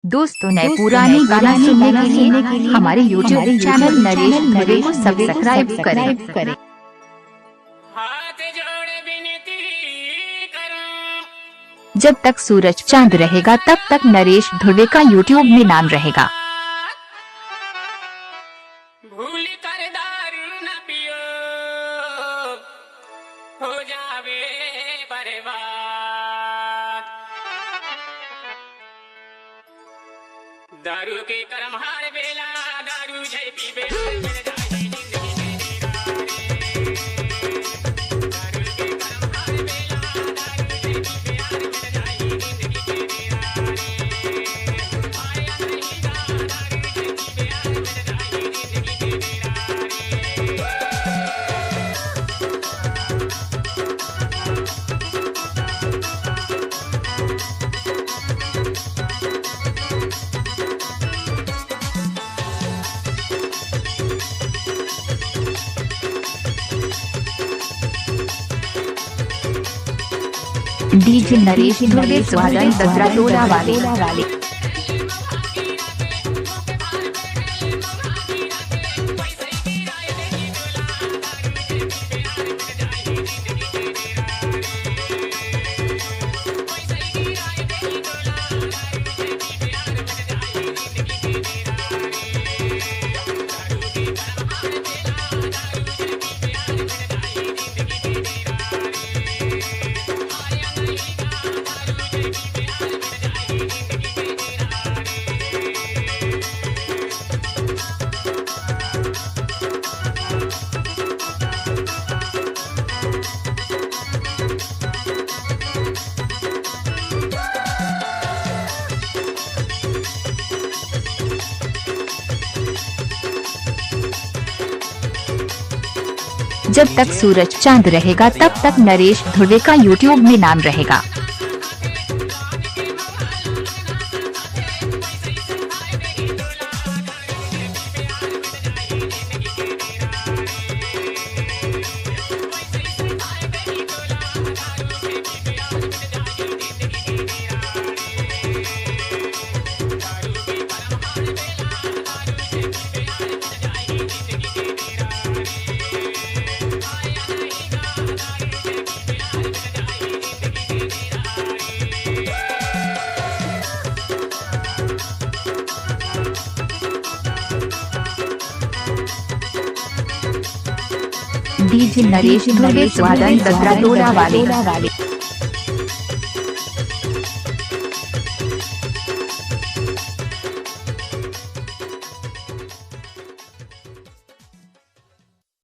दोस्तों नए पुराने गाना सुनने के लिए हमारे YouTube चैनल नरेश धुवे को सब्सक्राइब करें। हाथ जोड़े विनती करूं, जब तक सूरज चांद रहेगा तब तक नरेश धुवे का YouTube में नाम रहेगा। भूल कर दारू न पियो, हो जावे बर्बाद। दारू के करम हार बेला, दारू जय पीबे हार मिल जाए जिंदगी में दारू के करम हार बेला, दारू जय पीबे हार मिल जाए जिंदगी में आया नहीं दारू जय पीबे हार मिल जाए जिंदगी में डीजे नरेश धुवे स्वागत दसरा टोला वाले। जब तक सूरज चांद रहेगा तब तक नरेश धुवे का YouTube में नाम रहेगा। डीजे नरेश धुवे स्वागत दसरा टोला वाले।